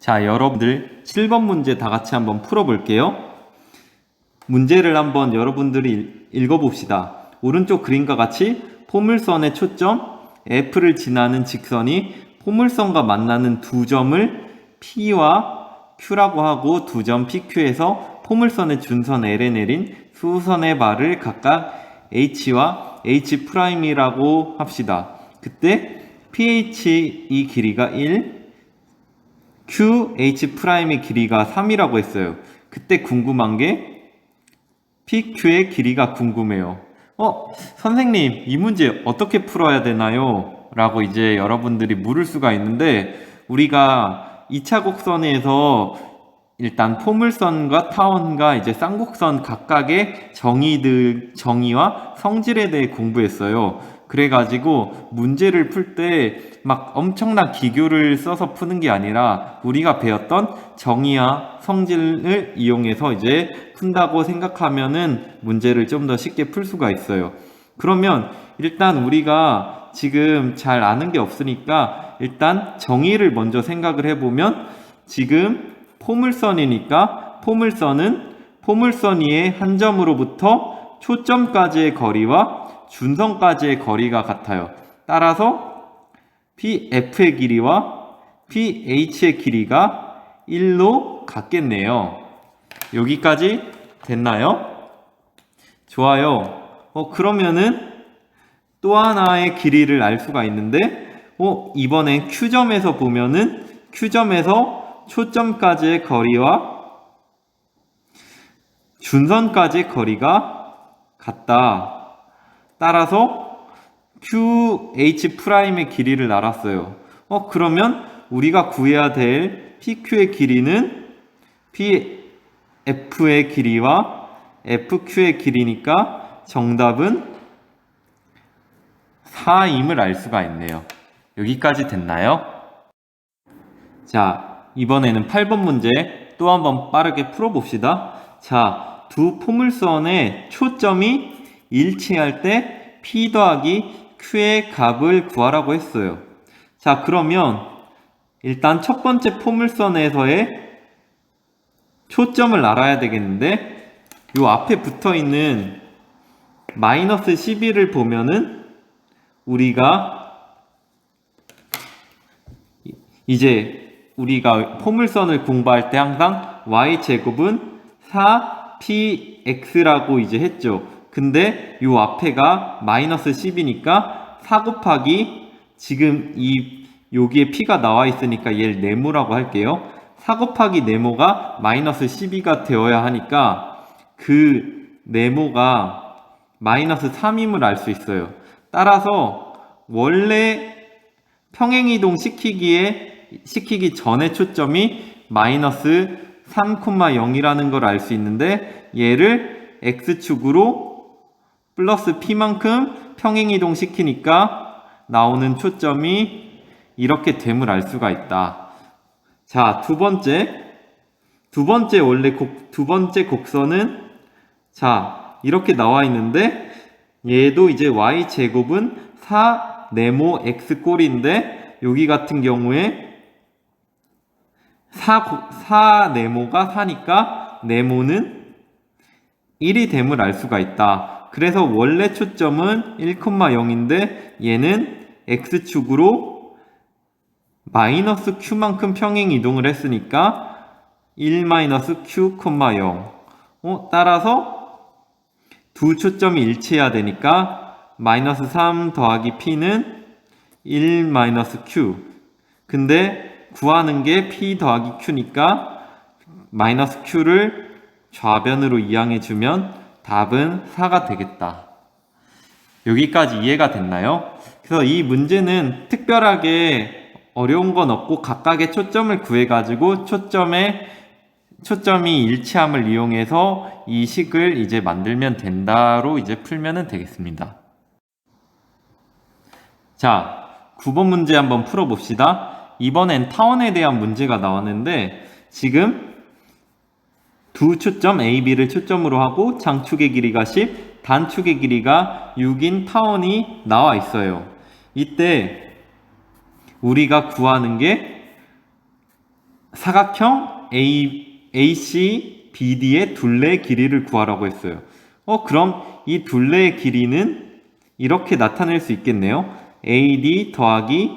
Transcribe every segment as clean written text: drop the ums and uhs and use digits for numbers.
자, 여러분들 7번 문제 다 같이 한번 풀어볼게요. 문제를 한번 여러분들이 읽어봅시다. 오른쪽 그림과 같이 포물선의 초점 F를 지나는 직선이 포물선과 만나는 두 점을 P와 Q라고 하고 두 점 PQ에서 포물선의 준선 L에 내린 수선의 발을 각각 H와 H'이라고 합시다. 그때 PH 이 길이가 1, QH'의 길이가 3이라고 했어요. 그때 궁금한 게 PQ의 길이가 궁금해요. 선생님, 이 문제 어떻게 풀어야 되나요? 라고 이제 여러분들이 물을 수가 있는데, 우리가 2차 곡선에서 일단 포물선과 타원과 이제 쌍곡선 각각의 정의와 성질에 대해 공부했어요. 그래가지고 문제를 풀 때 막 엄청난 기교를 써서 푸는 게 아니라 우리가 배웠던 정의와 성질을 이용해서 이제 푼다고 생각하면은 문제를 좀 더 쉽게 풀 수가 있어요. 그러면 일단 우리가 지금 잘 아는 게 없으니까 일단 정의를 먼저 생각을 해보면, 지금 포물선이니까 포물선 위의 한 점으로부터 초점까지의 거리와 준선까지의 거리가 같아요. 따라서 PF의 길이와 PH의 길이가 1로 같겠네요. 여기까지 됐나요? 좋아요. 그러면은 또 하나의 길이를 알 수가 있는데, 이번엔 Q점에서 보면은 Q점에서 초점까지의 거리와 준선까지의 거리가 같다. 따라서 QH'의 길이를 알았어요. 그러면 우리가 구해야 될 PQ의 길이는 PF의 길이와 FQ의 길이니까 정답은 4임을 알 수가 있네요. 여기까지 됐나요? 자, 이번에는 8번 문제 또 한번 빠르게 풀어봅시다. 자, 두 포물선의 초점이 일치할 때 P 더하기 Q의 값을 구하라고 했어요. 자, 그러면 일단 첫 번째 포물선에서의 초점을 알아야 되겠는데, 요 앞에 붙어 있는 마이너스 12를 보면은 우리가 포물선을 공부할 때 항상 y제곱은 4px라고 이제 했죠. 근데 요 앞에가 마이너스 10이니까 4 곱하기, 지금 여기에 p가 나와 있으니까 얘를 네모라고 할게요. 4 곱하기 네모가 마이너스 12가 되어야 하니까 그 네모가 마이너스 3임을 알 수 있어요. 따라서 원래 평행이동 시키기 전에 초점이 마이너스 3,0이라는 걸 알 수 있는데, 얘를 x축으로 플러스 p만큼 평행이동 시키니까 나오는 초점이 이렇게 됨을 알 수가 있다. 자, 두 번째 곡선은 자, 이렇게 나와 있는데, 얘도 이제 y제곱은 4 네모 x 꼴인데, 여기 같은 경우에 4 네모가 4니까 네모는 1이 됨을 알 수가 있다. 그래서 원래 초점은 1,0인데 얘는 x축으로 마이너스 q만큼 평행 이동을 했으니까 1 q, 0. 따라서 두 초점이 일치해야 되니까 마이너스 3 더하기 p는 1 q. 근데 구하는 게 p 더하기 q니까 마이너스 q를 좌변으로 이항해주면 답은 4가 되겠다. 여기까지 이해가 됐나요? 그래서 이 문제는 특별하게 어려운 건 없고 각각의 초점을 구해가지고 초점이 일치함을 이용해서 이 식을 이제 만들면 된다로 이제 풀면 되겠습니다. 자, 9번 문제 한번 풀어봅시다. 이번엔 타원에 대한 문제가 나왔는데, 지금 두 초점 A, B를 초점으로 하고 장축의 길이가 10, 단축의 길이가 6인 타원이 나와 있어요. 이때 우리가 구하는 게 사각형 AC, BD의 둘레의 길이를 구하라고 했어요. 그럼 이 둘레의 길이는 이렇게 나타낼 수 있겠네요. AD 더하기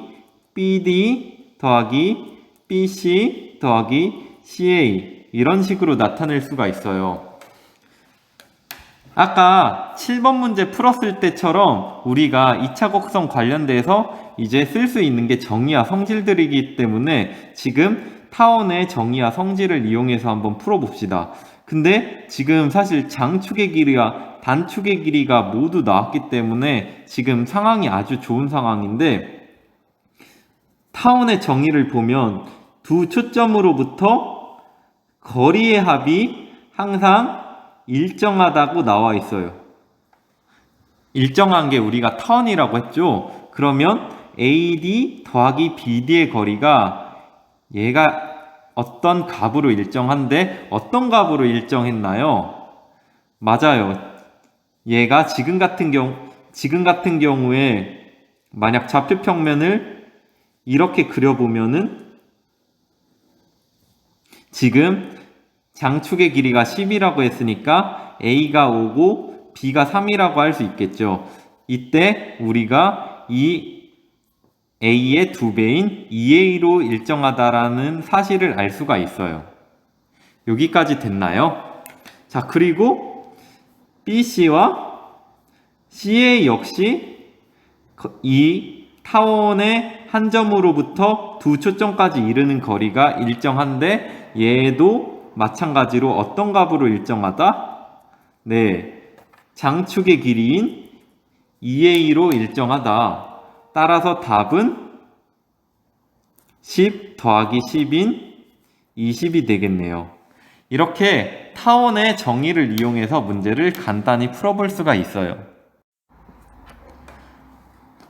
BD 더하기 BC 더하기 CA 이런 식으로 나타낼 수가 있어요. 아까 7번 문제 풀었을 때처럼 우리가 2차 곡선 관련돼서 이제 쓸 수 있는 게 정의와 성질들이기 때문에 지금 타원의 정의와 성질을 이용해서 한번 풀어봅시다. 근데 지금 사실 장축의 길이와 단축의 길이가 모두 나왔기 때문에 지금 상황이 아주 좋은 상황인데, 타원의 정의를 보면 두 초점으로부터 거리의 합이 항상 일정하다고 나와 있어요. 일정한 게 우리가 타원이라고 했죠. 그러면 AD 더하기 BD의 거리가 얘가 어떤 값으로 일정한데 어떤 값으로 일정했나요? 맞아요. 얘가 지금 같은 경우에 만약 좌표평면을 이렇게 그려보면은 지금 장축의 길이가 10이라고 했으니까 A가 5고 B가 3이라고 할 수 있겠죠. 이때 우리가 이 A의 2배인 2A로 일정하다라는 사실을 알 수가 있어요. 여기까지 됐나요? 자, 그리고 BC와 CA 역시 이 타원의 한 점으로부터 두 초점까지 이르는 거리가 일정한데 얘도 마찬가지로 어떤 값으로 일정하다? 네, 장축의 길이인 2A로 일정하다. 따라서 답은 10 더하기 10인 20이 되겠네요. 이렇게 타원의 정의를 이용해서 문제를 간단히 풀어볼 수가 있어요.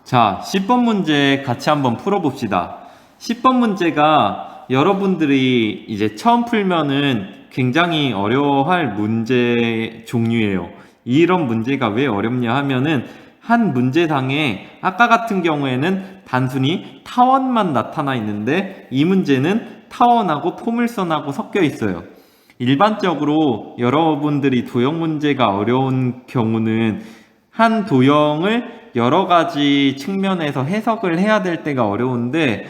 자, 10번 문제 같이 한번 풀어봅시다. 10번 문제가 여러분들이 이제 처음 풀면은 굉장히 어려워할 문제 종류예요. 이런 문제가 왜 어렵냐 하면은 한 문제당에 아까 같은 경우에는 단순히 타원만 나타나 있는데 이 문제는 타원하고 포물선하고 섞여 있어요. 일반적으로 여러분들이 도형 문제가 어려운 경우는 한 도형을 여러 가지 측면에서 해석을 해야 될 때가 어려운데,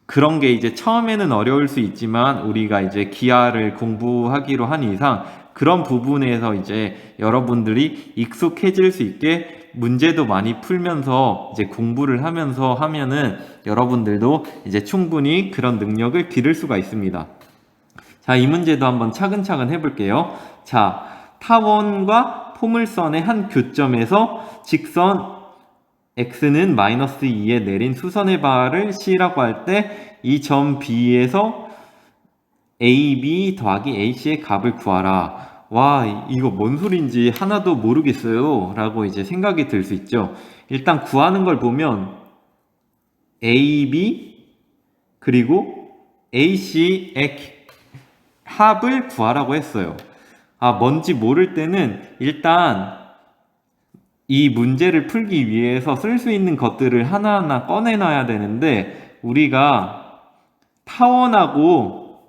그런 게 이제 처음에는 어려울 수 있지만 우리가 이제 기하를 공부하기로 한 이상 그런 부분에서 이제 여러분들이 익숙해질 수 있게 문제도 많이 풀면서 이제 공부를 하면서 하면은 여러분들도 이제 충분히 그런 능력을 기를 수가 있습니다. 자, 이 문제도 한번 차근차근 해볼게요. 자, 타원과 포물선의 한 교점에서 직선 x는 마이너스 2에 내린 수선의 바를 C라고 할 때 이 점 B에서 AB 더하기 AC의 값을 구하라. 와, 이거 뭔 소린지 하나도 모르겠어요 라고 이제 생각이 들 수 있죠. 일단 구하는 걸 보면 AB 그리고 AC의 합을 구하라고 했어요. 뭔지 모를 때는 일단 이 문제를 풀기 위해서 쓸 수 있는 것들을 하나하나 꺼내놔야 되는데, 우리가 타원하고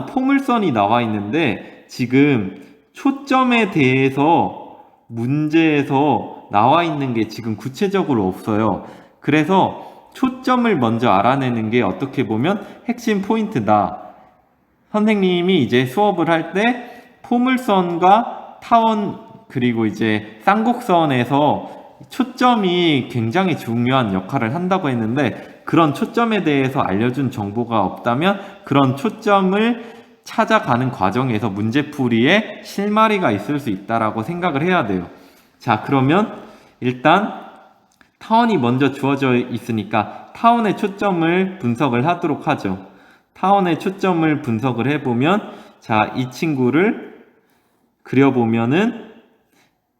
포물선이 나와 있는데 지금 초점에 대해서 문제에서 나와 있는 게 지금 구체적으로 없어요. 그래서 초점을 먼저 알아내는 게 어떻게 보면 핵심 포인트다. 선생님이 이제 수업을 할 때 포물선과 타원 그리고 이제 쌍곡선에서 초점이 굉장히 중요한 역할을 한다고 했는데, 그런 초점에 대해서 알려준 정보가 없다면 그런 초점을 찾아가는 과정에서 문제풀이에 실마리가 있을 수 있다라고 생각을 해야 돼요. 자, 그러면 일단 타원이 먼저 주어져 있으니까 타원의 초점을 분석을 하도록 하죠. 타원의 초점을 분석을 해보면, 자, 이 친구를 그려보면은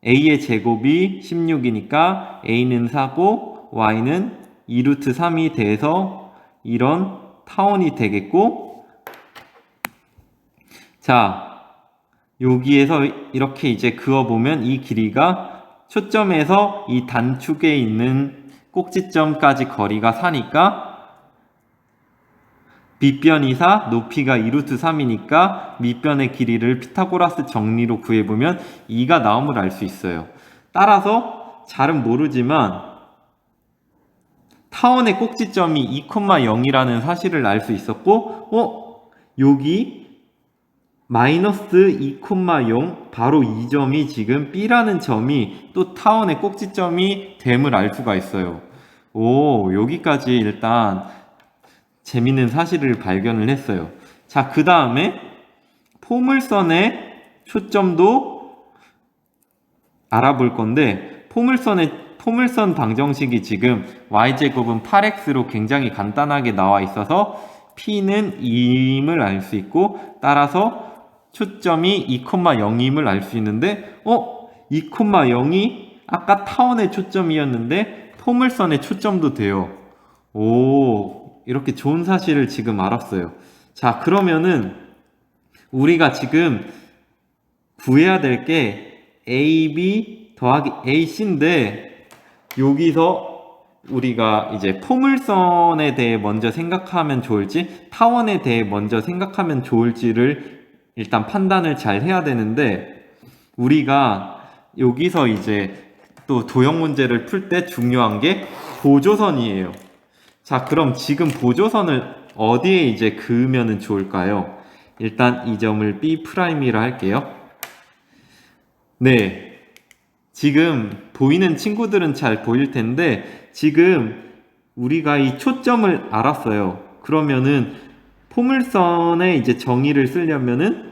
a의 제곱이 16이니까 a는 4고 y는 2루트 3이 돼서 이런 타원이 되겠고, 자, 여기에서 이렇게 이제 그어보면 이 길이가 초점에서 이 단축에 있는 꼭지점까지 거리가 4니까 빗변이 4, 높이가 2루트 3이니까 밑변의 길이를 피타고라스 정리로 구해보면 2가 나옴을 알 수 있어요. 따라서 잘은 모르지만 타원의 꼭지점이 2,0이라는 사실을 알 수 있었고 여기 마이너스 2,0 바로 이 점이 지금 B라는 점이 또 타원의 꼭지점이 됨을 알 수가 있어요. 여기까지 일단 재밌는 사실을 발견을 했어요. 자, 그 다음에 포물선의 초점도 알아볼 건데 포물선 방정식이 지금 y제곱은 8x로 굉장히 간단하게 나와 있어서 p는 2임을 알 수 있고 따라서 초점이 2,0임을 알 수 있는데 2,0이 아까 타원의 초점이었는데 포물선의 초점도 돼요. 이렇게 좋은 사실을 지금 알았어요. 자, 그러면은 우리가 지금 구해야 될 게 AB 더하기 AC인데 여기서 우리가 이제 포물선에 대해 먼저 생각하면 좋을지 타원에 대해 먼저 생각하면 좋을지를 일단 판단을 잘 해야 되는데 우리가 여기서 이제 또 도형 문제를 풀 때 중요한 게 보조선이에요. 자, 그럼 지금 보조선을 어디에 이제 그으면 좋을까요? 일단 이 점을 B'이라 할게요. 네. 지금 보이는 친구들은 잘 보일 텐데 지금 우리가 이 초점을 알았어요. 그러면은 포물선의 이제 정의를 쓰려면은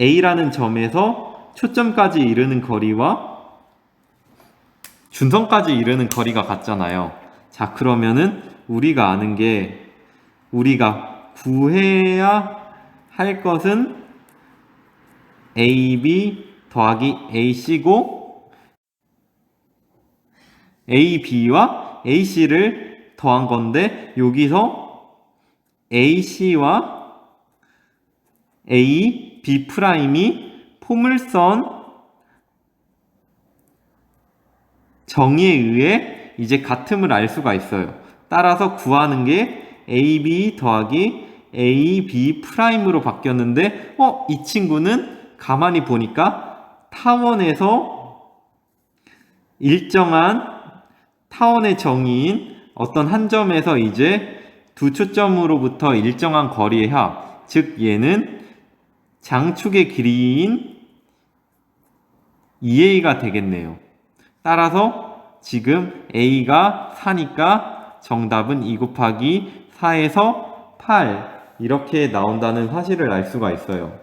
A라는 점에서 초점까지 이르는 거리와 준선까지 이르는 거리가 같잖아요. 자, 그러면은 우리가 아는 게 우리가 구해야 할 것은 AB 더하기 AC고 AB와 AC를 더한 건데 여기서 AC와 AB'이 포물선 정의에 의해 이제 같음을 알 수가 있어요. 따라서 구하는 게 AB 더하기 AB'으로 바뀌었는데 이 친구는 가만히 보니까 타원에서 일정한 타원의 정의인 어떤 한 점에서 이제 두 초점으로부터 일정한 거리의 합, 즉 얘는 장축의 길이인 2A가 되겠네요. 따라서 지금 A가 4니까 정답은 2 곱하기 4에서 8 이렇게 나온다는 사실을 알 수가 있어요.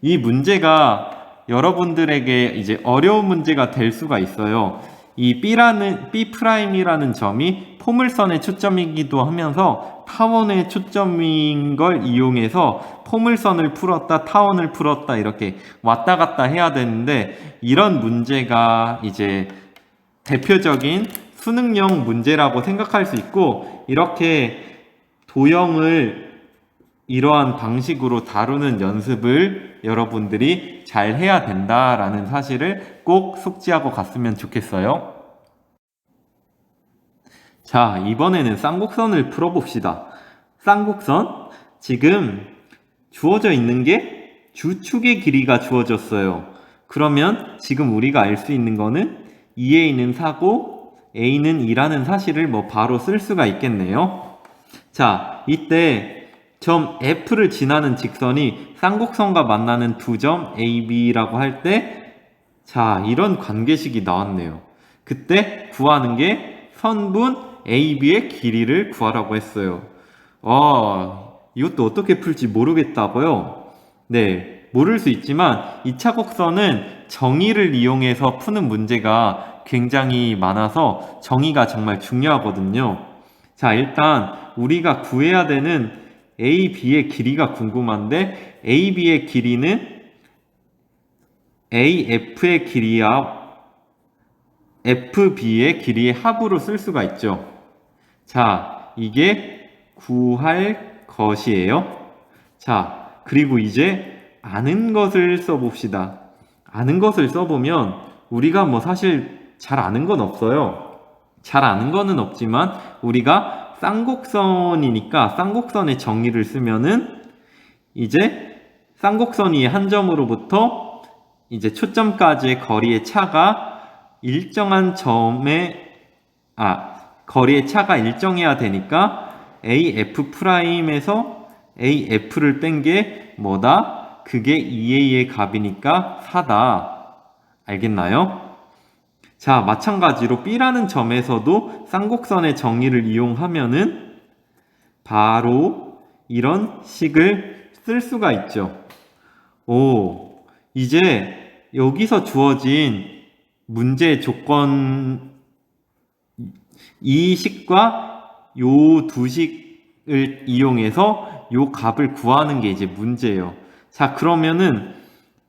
이 문제가 여러분들에게 이제 어려운 문제가 될 수가 있어요. 이 B'이라는 점이 포물선의 초점이기도 하면서 타원의 초점인 걸 이용해서 포물선을 풀었다, 타원을 풀었다 이렇게 왔다 갔다 해야 되는데 이런 문제가 이제 대표적인 수능형 문제라고 생각할 수 있고 이렇게 도형을 이러한 방식으로 다루는 연습을 여러분들이 잘 해야 된다라는 사실을 꼭 숙지하고 갔으면 좋겠어요. 자, 이번에는 쌍곡선을 풀어봅시다. 쌍곡선, 지금 주어져 있는 게 주축의 길이가 주어졌어요. 그러면 지금 우리가 알 수 있는 거는 2A는 4고 A는 2라는 사실을 바로 쓸 수가 있겠네요. 자, 이때 점 F를 지나는 직선이 쌍곡선과 만나는 두 점 AB라고 할 때, 자, 이런 관계식이 나왔네요. 그때 구하는 게 선분 AB의 길이를 구하라고 했어요. 이것도 어떻게 풀지 모르겠다고요? 네, 모를 수 있지만 2차 곡선은 정의를 이용해서 푸는 문제가 굉장히 많아서 정의가 정말 중요하거든요. 자, 일단 우리가 구해야 되는 AB의 길이가 궁금한데 AB의 길이는 AF의 길이와 FB의 길이의 합으로 쓸 수가 있죠. 자, 이게 구할 것이에요. 자, 그리고 이제 아는 것을 써봅시다. 아는 것을 써보면 우리가 사실 잘 아는 건 없어요. 잘 아는 거는 없지만 우리가 쌍곡선이니까 쌍곡선의 정의를 쓰면은 이제 쌍곡선이 한 점으로부터 이제 초점까지의 거리의 차가 일정한 거리의 차가 일정해야 되니까 AF''에서 AF를 뺀 게 뭐다? 그게 2A의 값이니까 4다. 알겠나요? 자, 마찬가지로 B라는 점에서도 쌍곡선의 정의를 이용하면은 바로 이런 식을 쓸 수가 있죠. 이제 여기서 주어진 문제의 조건, 이 식과 요 두 식을 이용해서 요 값을 구하는 게 이제 문제예요. 자, 그러면은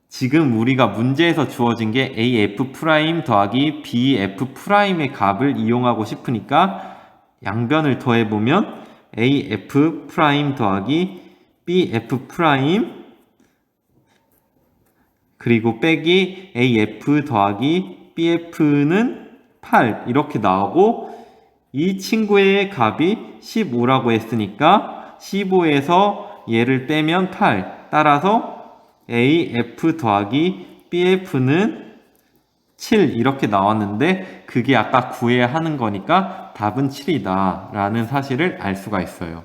지금 우리가 문제에서 주어진 게 AF' 더하기 BF'의 값을 이용하고 싶으니까 양변을 더해보면 AF' 더하기 BF' 그리고 빼기 AF 더하기 BF는 8 이렇게 나오고, 이 친구의 값이 15라고 했으니까 15에서 얘를 빼면 8, 따라서 AF 더하기 BF는 7 이렇게 나왔는데 그게 아까 구해야 하는 거니까 답은 7이다 라는 사실을 알 수가 있어요.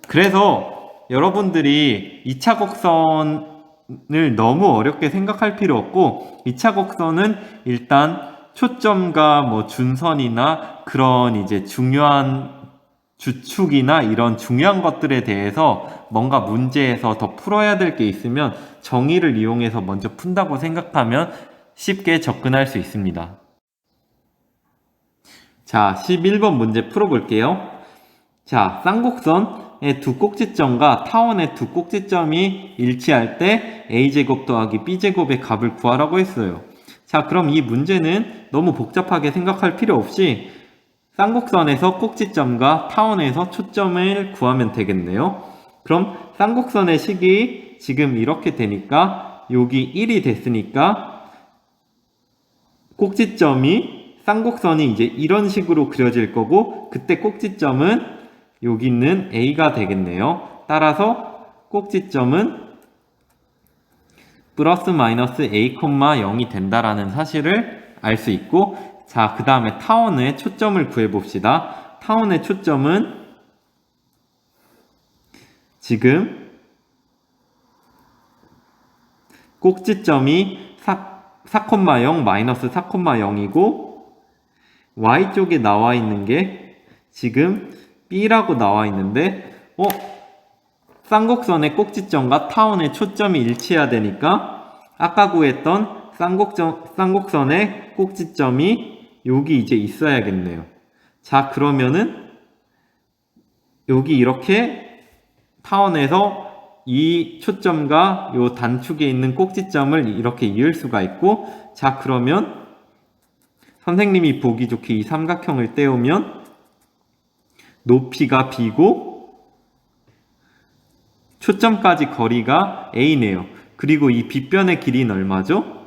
그래서 여러분들이 2차 곡선을 너무 어렵게 생각할 필요 없고, 2차 곡선은 일단 초점과 뭐 준선이나 그런 이제 중요한 주축이나 이런 중요한 것들에 대해서 뭔가 문제에서 더 풀어야 될 게 있으면 정의를 이용해서 먼저 푼다고 생각하면 쉽게 접근할 수 있습니다. 자, 11번 문제 풀어볼게요. 자, 쌍곡선의 두 꼭지점과 타원의 두 꼭지점이 일치할 때 a제곱 더하기 b제곱의 값을 구하라고 했어요. 자, 그럼 이 문제는 너무 복잡하게 생각할 필요 없이 쌍곡선에서 꼭지점과 타원에서 초점을 구하면 되겠네요. 그럼 쌍곡선의 식이 지금 이렇게 되니까 여기 1이 됐으니까 꼭지점이 쌍곡선이 이제 이런 식으로 그려질 거고, 그때 꼭지점은 여기 있는 A가 되겠네요. 따라서 꼭지점은 플러스 마이너스 A, 0이 된다라는 사실을 알 수 있고, 자, 그 다음에 타원의 초점을 구해봅시다. 타원의 초점은 지금 꼭지점이 4,0 마이너스 4,0이고 Y쪽에 나와 있는 게 지금 B라고 나와 있는데 쌍곡선의 꼭지점과 타원의 초점이 일치해야 되니까 아까 구했던 쌍곡선의 꼭지점이 여기 이제 있어야겠네요. 자, 그러면은 여기 이렇게 타원에서 이 초점과 요 단축에 있는 꼭지점을 이렇게 이을 수가 있고, 자, 그러면 선생님이 보기 좋게 이 삼각형을 떼우면 높이가 b고 초점까지 거리가 a네요. 그리고 이 빗변의 길이는 얼마죠?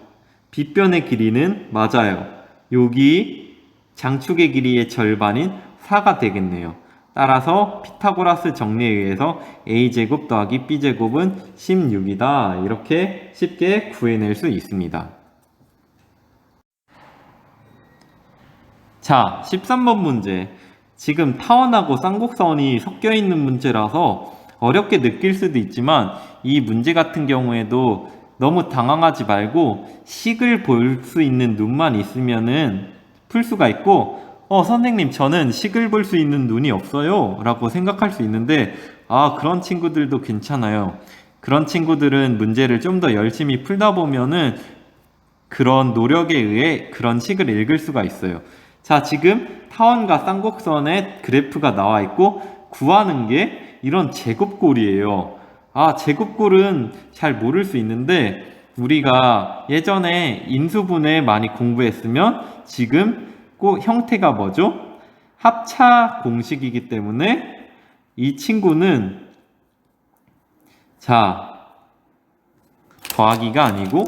빗변의 길이는 맞아요. 여기 장축의 길이의 절반인 4가 되겠네요. 따라서 피타고라스 정리에 의해서 a제곱 더하기 b제곱은 16이다. 이렇게 쉽게 구해낼 수 있습니다. 자, 13번 문제. 지금 타원하고 쌍곡선이 섞여 있는 문제라서 어렵게 느낄 수도 있지만 이 문제 같은 경우에도 너무 당황하지 말고 식을 볼 수 있는 눈만 있으면은 풀 수가 있고, 선생님 저는 식을 볼 수 있는 눈이 없어요 라고 생각할 수 있는데, 그런 친구들도 괜찮아요. 그런 친구들은 문제를 좀 더 열심히 풀다 보면은 그런 노력에 의해 그런 식을 읽을 수가 있어요. 자, 지금 타원과 쌍곡선의 그래프가 나와 있고 구하는 게 이런 제곱골이에요. 제곱골은 잘 모를 수 있는데 우리가 예전에 인수분해 많이 공부했으면 지금 꼭 형태가 뭐죠? 합차 공식이기 때문에 이 친구는 자, 더하기가 아니고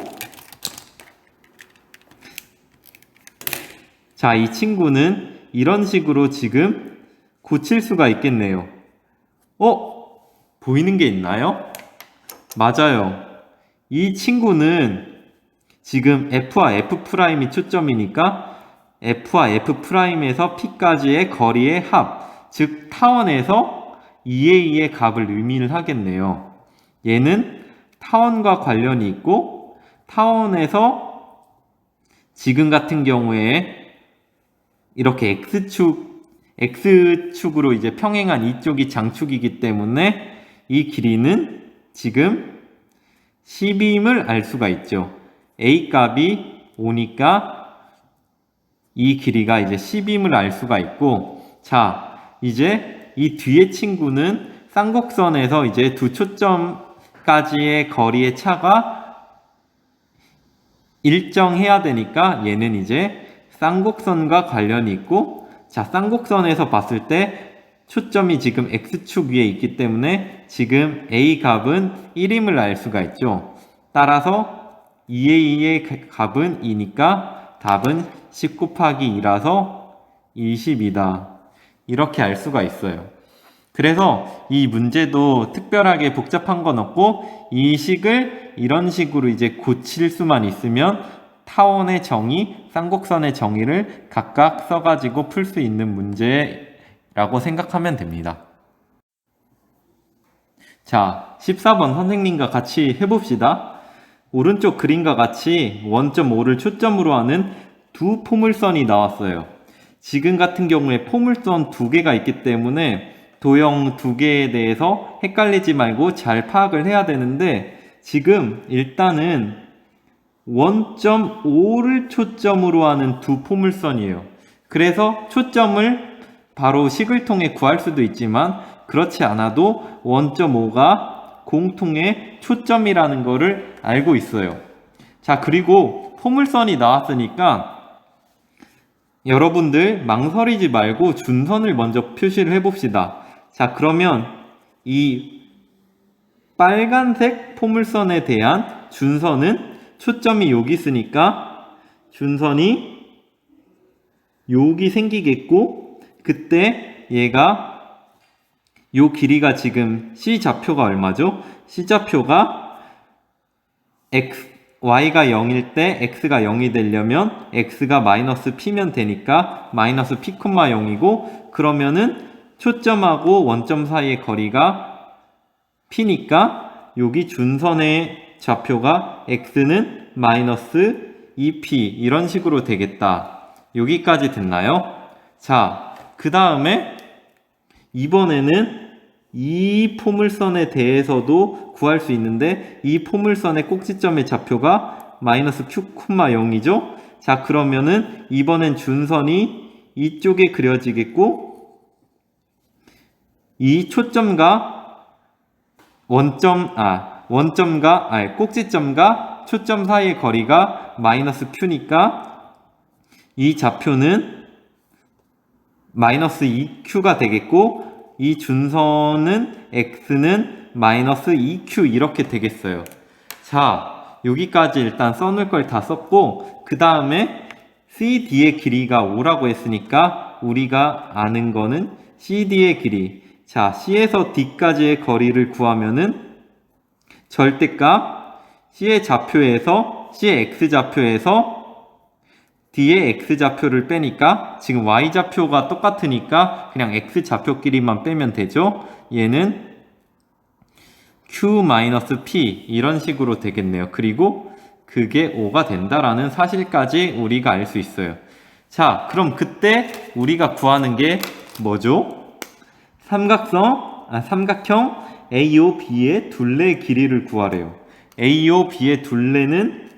자, 이 친구는 이런 식으로 지금 고칠 수가 있겠네요. 보이는 게 있나요? 맞아요. 이 친구는 지금 F와 F'이 초점이니까 F와 F'에서 P까지의 거리의 합, 즉 타원에서 EA의 값을 의미를 하겠네요. 얘는 타원과 관련이 있고 타원에서 지금 같은 경우에 이렇게 X축으로 이제 평행한 이쪽이 장축이기 때문에 이 길이는 지금 10임을 알 수가 있죠. A 값이 5니까 이 길이가 이제 10임을 알 수가 있고, 자, 이제 이 뒤에 친구는 쌍곡선에서 이제 두 초점까지의 거리의 차가 일정해야 되니까 얘는 이제 쌍곡선과 관련이 있고, 자, 쌍곡선에서 봤을 때 초점이 지금 X축 위에 있기 때문에 지금 A 값은 1임을 알 수가 있죠. 따라서 2A의 값은 2니까 답은 10 곱하기 2라서 20이다. 이렇게 알 수가 있어요. 그래서 이 문제도 특별하게 복잡한 건 없고 이 식을 이런 식으로 이제 고칠 수만 있으면 타원의 정의, 쌍곡선의 정의를 각각 써가지고 풀 수 있는 문제라고 생각하면 됩니다. 자, 14번 선생님과 같이 해봅시다. 오른쪽 그림과 같이 원점 5를 초점으로 하는 두 포물선이 나왔어요. 지금 같은 경우에 포물선 두 개가 있기 때문에 도형 두 개에 대해서 헷갈리지 말고 잘 파악을 해야 되는데 지금 일단은 원점 5를 초점으로 하는 두 포물선이에요. 그래서 초점을 바로 식을 통해 구할 수도 있지만 그렇지 않아도 원점 5가 공통의 초점이라는 거를 알고 있어요. 자, 그리고 포물선이 나왔으니까 여러분들 망설이지 말고 준선을 먼저 표시를 해봅시다. 자, 그러면 이 빨간색 포물선에 대한 준선은 초점이 여기 있으니까 준선이 여기 생기겠고 그때 얘가 요 길이가 지금 C좌표가 얼마죠? C좌표가 Y가 0일 때 X가 0이 되려면 X가 마이너스 P면 되니까 마이너스 P, 0이고 그러면은 초점하고 원점 사이의 거리가 P니까 여기 준선의 좌표가 X는 마이너스 2P 이런 식으로 되겠다. 여기까지 됐나요? 자, 그 다음에 이번에는 이 포물선에 대해서도 구할 수 있는데 이 포물선의 꼭지점의 좌표가 마이너스 Q, 0이죠? 자, 그러면은 이번엔 준선이 이쪽에 그려지겠고 이 초점과 꼭지점과 초점 사이의 거리가 마이너스 Q니까 이 좌표는 마이너스 2Q가 되겠고 이 준선은 X는 마이너스 2Q 이렇게 되겠어요. 자, 여기까지 일단 써놓을 걸 다 썼고 그 다음에 CD의 길이가 5라고 했으니까 우리가 아는 거는 CD의 길이. 자, C에서 D까지의 거리를 구하면은 절대값 C의 좌표에서 C의 X좌표에서 D의 X좌표를 빼니까 지금 Y좌표가 똑같으니까 그냥 X좌표끼리만 빼면 되죠. 얘는 Q-P 이런 식으로 되겠네요. 그리고 그게 5가 된다라는 사실까지 우리가 알 수 있어요. 자, 그럼 그때 우리가 구하는 게 뭐죠? 삼각형 AOB의 둘레 길이를 구하래요. AOB의 둘레는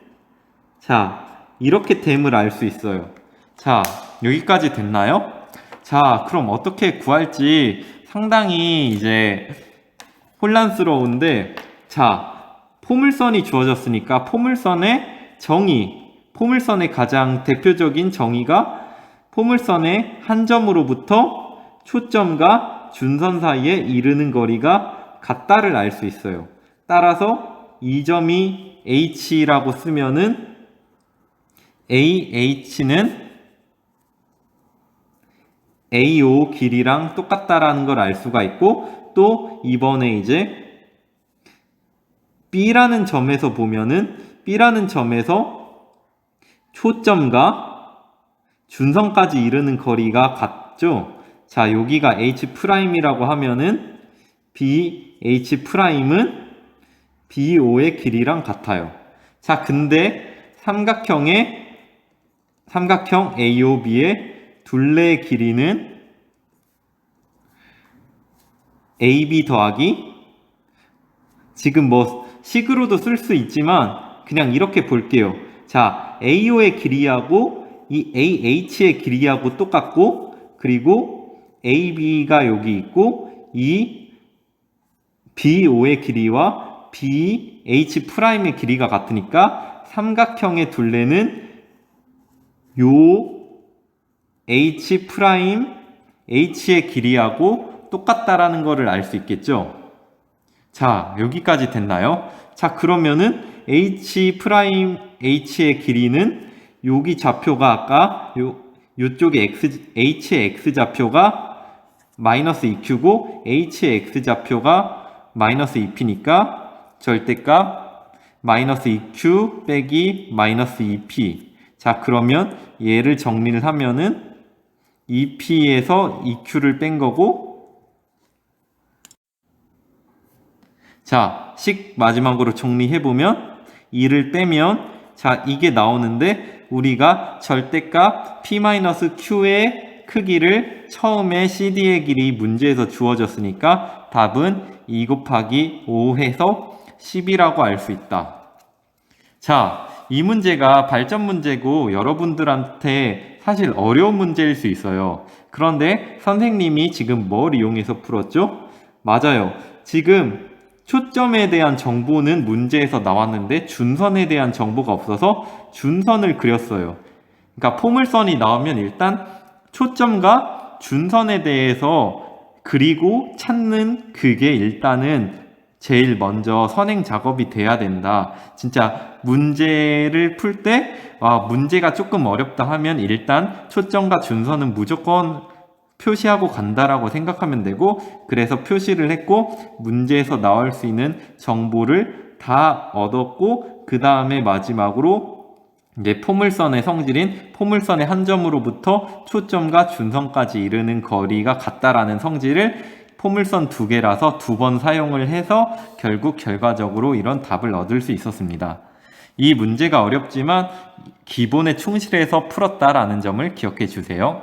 자, 이렇게 됨을 알 수 있어요. 자, 여기까지 됐나요? 자, 그럼 어떻게 구할지 상당히 이제 혼란스러운데 자, 포물선이 주어졌으니까 포물선의 정의, 포물선의 가장 대표적인 정의가 포물선의 한 점으로부터 초점과 준선 사이에 이르는 거리가 같다를 알 수 있어요. 따라서 이 점이 H라고 쓰면은 AH는 AO 길이랑 똑같다라는 걸 알 수가 있고, 또 이번에 이제 B라는 점에서 보면은 B라는 점에서 초점과 준선까지 이르는 거리가 같죠? 자, 여기가 H'이라고 하면은 BH'은 BO의 길이랑 같아요. 자, 근데 삼각형 AOB의 둘레의 길이는 AB 더하기, 지금 뭐 식으로도 쓸 수 있지만 그냥 이렇게 볼게요. 자, AO의 길이하고 이 AH의 길이하고 똑같고, 그리고 AB가 여기 있고, 이 BO의 길이와 BH'의 길이가 같으니까 삼각형의 둘레는 요 H'의 길이하고 똑같다라는 거를 알 수 있겠죠? 자, 여기까지 됐나요? 자, 그러면은 H'의 길이는 여기 좌표가 아까 요쪽에 H의 X좌표가 마이너스 2Q고 H의 X좌표가 마이너스 2P니까 절대값 마이너스 2Q 빼기 마이너스 2P. 자, 그러면 얘를 정리를 하면은 2P에서 2Q를 뺀 거고, 자, 식 마지막으로 정리해보면 2를 빼면, 자, 이게 나오는데 우리가 절대값 P-Q의 크기를 처음에 CD의 길이 문제에서 주어졌으니까 답은 2 곱하기 5 해서 10이라고 알 수 있다. 자, 이 문제가 발전 문제고 여러분들한테 사실 어려운 문제일 수 있어요. 그런데 선생님이 지금 뭘 이용해서 풀었죠? 맞아요. 지금 초점에 대한 정보는 문제에서 나왔는데 준선에 대한 정보가 없어서 준선을 그렸어요. 그러니까 포물선이 나오면 일단 초점과 준선에 대해서 그리고 찾는 그게 일단은 제일 먼저 선행 작업이 돼야 된다. 진짜 문제를 풀 때 문제가 조금 어렵다 하면 일단 초점과 준선은 무조건 표시하고 간다라고 생각하면 되고, 그래서 표시를 했고 문제에서 나올 수 있는 정보를 다 얻었고, 그 다음에 마지막으로 이제 포물선의 성질인 포물선의 한 점으로부터 초점과 준선까지 이르는 거리가 같다라는 성질을 포물선 2개라서 2번 사용을 해서 결국 결과적으로 이런 답을 얻을 수 있었습니다. 이 문제가 어렵지만 기본에 충실해서 풀었다라는 점을 기억해 주세요.